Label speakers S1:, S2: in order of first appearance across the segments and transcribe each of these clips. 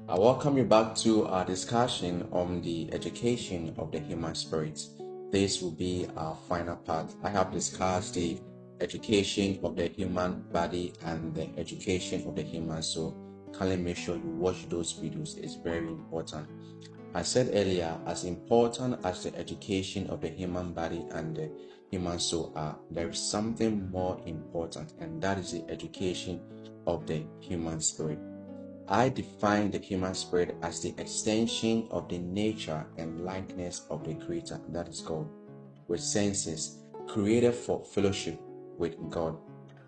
S1: I welcome you back to our discussion on the education of the human spirit. This will be our final part. I have discussed the education of the human body and the education of the human soul. Kindly make sure you watch those videos, it's very important. I said earlier, as important as the education of the human body and the human soul are, there is something more important, and that is the education of the human spirit. I define the human spirit as the extension of the nature and likeness of the Creator, that is God, with senses created for fellowship with God.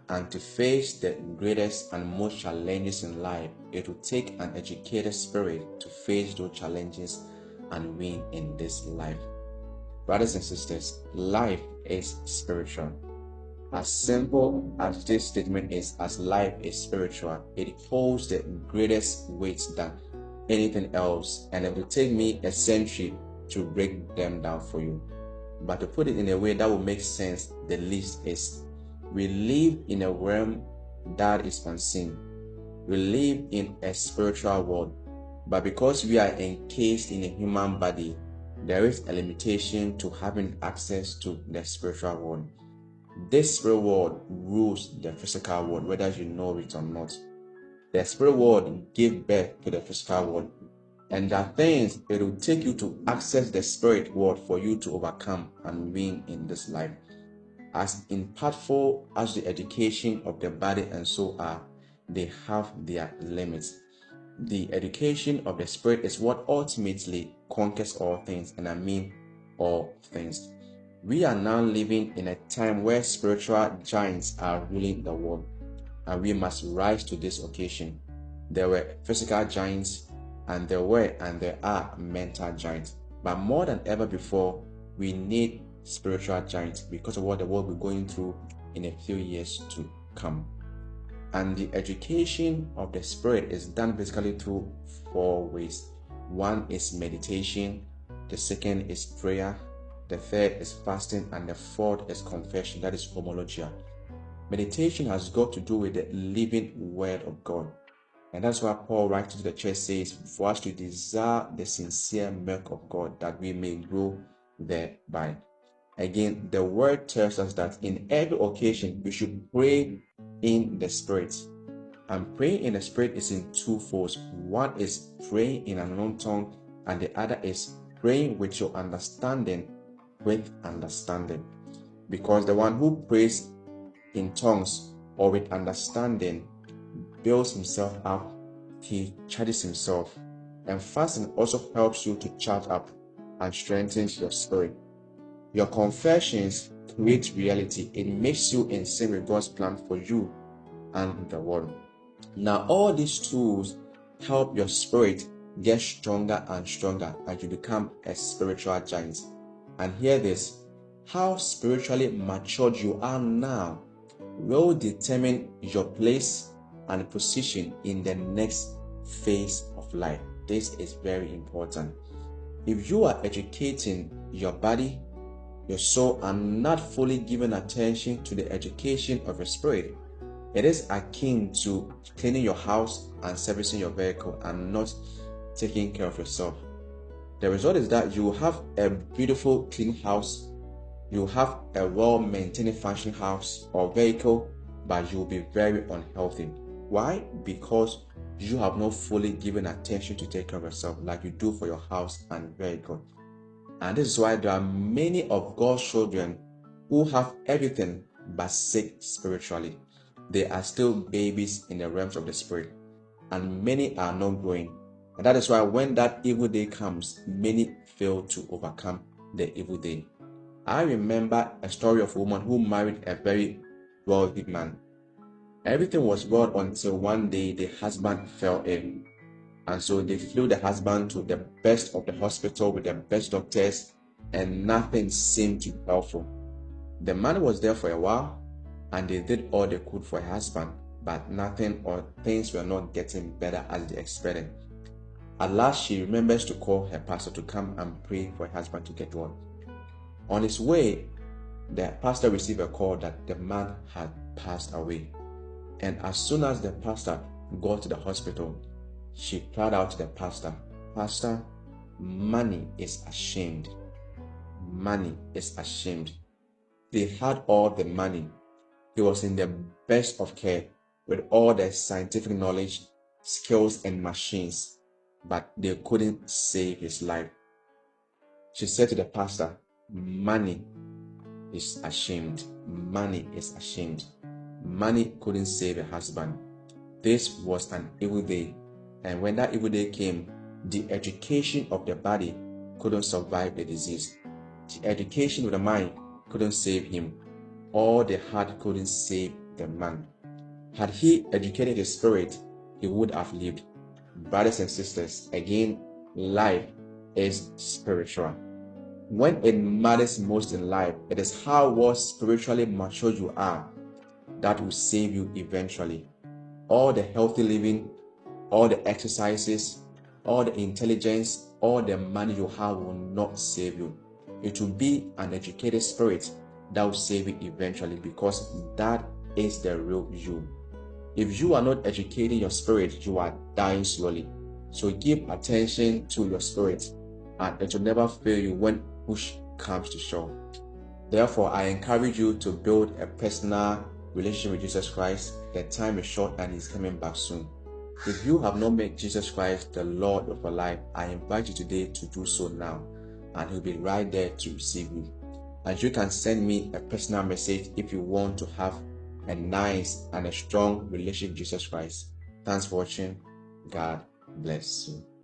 S1: And to face the greatest and most challenges in life, it will take an educated spirit to face those challenges and win in this life. Brothers and sisters, life is spiritual. As simple as this statement is, as life is spiritual, it holds the greatest weight than anything else, and it will take me a century to break them down for you. But to put it in a way that will make sense, the least is we live in a realm that is unseen. We live in a spiritual world, but because we are encased in a human body, there is a limitation to having access to the spiritual world. This spirit world rules the physical world, whether you know it or not. The spirit world gave birth to the physical world, and there are things it will take you to access the spirit world for you to overcome and win in this life. As impactful as the education of the body and soul are, they have their limits. The education of the spirit is what ultimately conquers all things, and I mean all things. We are now living in a time where spiritual giants are ruling the world, and we must rise to this occasion. There were physical giants, and there were and there are mental giants. But more than ever before, we need spiritual giants because of what the world will be going through in a few years to come. And the education of the spirit is done basically through four ways. One is meditation, the second is prayer, the third is fasting, and the fourth is confession, that is homologia. Meditation has got to do with the living word of God. And that's why Paul writes to the church says, for us to desire the sincere milk of God, that we may grow thereby. Again, the word tells us that in every occasion we should pray in the spirit. And praying in the spirit is in two folds. One is praying in an unknown tongue, and the other is praying with your understanding with understanding. Because the one who prays in tongues or with understanding builds himself up, he charges himself. And fasting also helps you to charge up and strengthens your spirit. Your confessions create reality. It makes you in sync with God's plan for you and the world. Now, all these tools help your spirit get stronger and stronger as you become a spiritual giant. And hear this, how spiritually matured you are now will determine your place and position in the next phase of life. This is very important. If you are educating your body, your soul, and not fully giving attention to the education of your spirit, it is akin to cleaning your house and servicing your vehicle and not taking care of yourself. The result is that you have a beautiful, clean house, you have a well-maintained, functioning house or vehicle, but you will be very unhealthy. Why? Because you have not fully given attention to take care of yourself like you do for your house and vehicle. And this is why there are many of God's children who have everything but sick spiritually. They are still babies in the realms of the spirit, and many are not growing. And that is why when that evil day comes, many fail to overcome the evil day. I remember a story of a woman who married a very wealthy man. Everything was well until one day the husband fell ill. And so they flew the husband to the best of the hospital with the best doctors, and nothing seemed to be helpful. The man was there for a while, and they did all they could for her husband, but nothing or things were not getting better as they expected. At last, she remembers to call her pastor to come and pray for her husband to get well. On his way, the pastor received a call that the man had passed away. And as soon as the pastor got to the hospital, she cried out to the pastor, "Pastor, money is ashamed. Money is ashamed." They had all the money. He was in the best of care with all the scientific knowledge, skills, and machines, but they couldn't save his life. She said to the pastor, "Money is ashamed. Money is ashamed." Money couldn't save her husband. This was an evil day, and when that evil day came, the education of the body couldn't survive the disease. The education of the mind couldn't save him. All the heart couldn't save the man. Had he educated his spirit, he would have lived. Brothers and sisters, again, life is spiritual. When it matters most in life, it is how well spiritually mature you are that will save you eventually. All the healthy living, all the exercises, all the intelligence, all the money you have will not save you. It will be an educated spirit that will save you eventually, because that is the real you. If you are not educating your spirit, you are dying slowly. So give attention to your spirit, and it will never fail you when push comes to shove. Therefore, I encourage you to build a personal relationship with Jesus Christ. The time is short and He's coming back soon. If you have not made Jesus Christ the Lord of your life, I invite you today to do so now, and He'll be right there to receive you. And you can send me a personal message if you want to have a nice and a strong relationship with Jesus Christ. Thanks for watching. God bless you.